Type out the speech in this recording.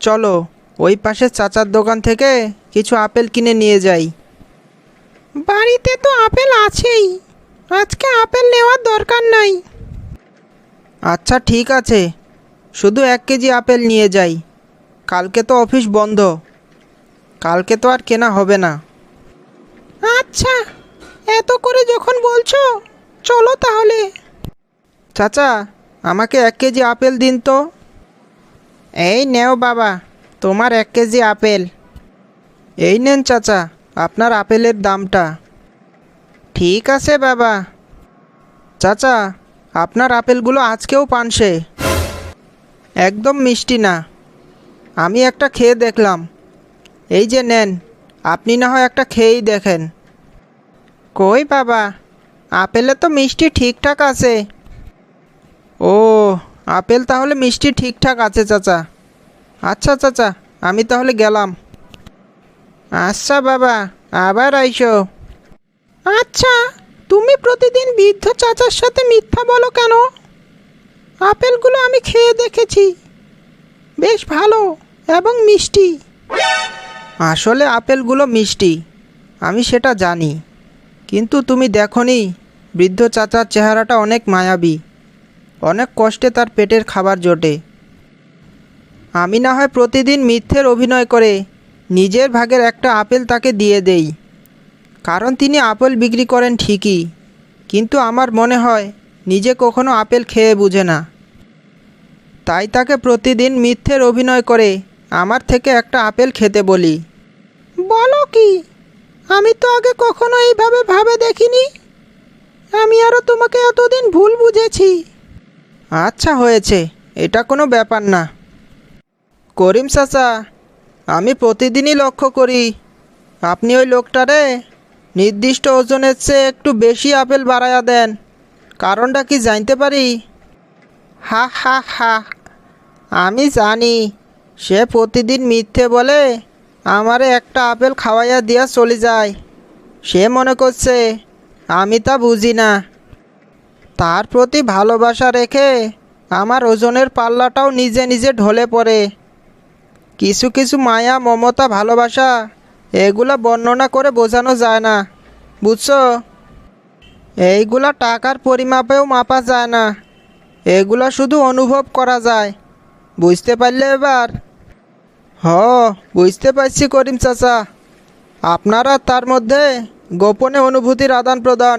চলো ওই পাশে চাচার দোকান থেকে কিছু আপেল কিনে নিয়ে যাই। বাড়িতে তো আপেল আছেই, আজকে আপেল নেওয়ার দরকার নাই। আচ্ছা ঠিক আছে, শুধু 1 কেজি আপেল নিয়ে যাই। কালকে তো অফিস বন্ধ, কালকে তো আর কেনা হবে না। আচ্ছা, এত করে যখন বলছো চলো তাহলে। চাচা, আমাকে 1 কেজি আপেল দিন তো। এই নেও বাবা, তোমার 1 কেজি আপেল। এই নেন চাচা, আপনার আপেলের দামটা। ঠিক আছে বাবা। চাচা, আপনার আপেলগুলো আজকেও পানসে, একদম মিষ্টি না। আমি একটা খেয়ে দেখলাম। এই যে নেন, আপনি না হয় একটা খেয়েই দেখেন। কই বাবা, আপেলে তো মিষ্টি ঠিকঠাক আছে। ও, আপেল তাহলে মিষ্টি ঠিকঠাক আছে চাচা। আচ্ছা চাচা, আমি তাহলে গেলাম। আচ্ছা বাবা, আবার আইসো। আচ্ছা, তুমি প্রতিদিন বৃদ্ধ চাচার সাথে মিথ্যা বলো কেন? আপেলগুলো আমি খেয়ে দেখেছি, বেশ ভালো এবং মিষ্টি। আসলে আপেলগুলো মিষ্টি, আমি সেটা জানি, কিন্তু তুমি দেখোনি বৃদ্ধ চাচার চেহারাটা অনেক মায়াবী। অনেক কষ্টে তার পেটের খাবার জোটে। আমি না হয় প্রতিদিন মিথ্যের অভিনয় করে নিজের ভাগের একটা আপেল তাকে দিয়ে দেই, কারণ তিনি আপেল বিক্রি করেন ঠিকই, কিন্তু আমার মনে হয় নিজে কখনো আপেল খেয়ে বুঝে না। তাই তাকে প্রতিদিন মিথ্যের অভিনয় করে আমার থেকে একটা আপেল খেতে বলি। বলো কি? আমি তো আগে কখনো এইভাবে ভাবে দেখিনি। আমি আরও তোমাকে এতদিন ভুল বুঝেছি। আচ্ছা হয়েছে, এটা কোনো ব্যাপার না। করিম চাচা, আমি প্রতিদিনই লক্ষ্য করি আপনি ওই লোকটারে নির্দিষ্ট ওজনের চেয়ে একটু বেশি আপেল বাড়ায়া দেন। কারণটা কি জানতে পারি? হা হা হা, আমি জানি সে প্রতিদিন মিথ্যে বলে আমারে একটা আপেল খাওয়াইয়া দিয়া চলে যায়। সে মনে করছে আমি তা বুঝি না। তার প্রতি ভালোবাসা রেখে আমার ওজনের পাল্লাটাও নিজে নিজে ঢলে পড়ে। কিছু কিছু মায়া, মমতা, ভালোবাসা এগুলা বর্ণনা করে বোঝানো যায় না, বুঝছো? এইগুলা টাকার পরিমাপেও মাপা যায় না, এগুলা শুধু অনুভব করা যায়। বুঝতে পারলে এবার? হ, বুঝতে পারছি করিম চাচা। আপনারা তার মধ্যে গোপনে অনুভূতির আদান প্রদান।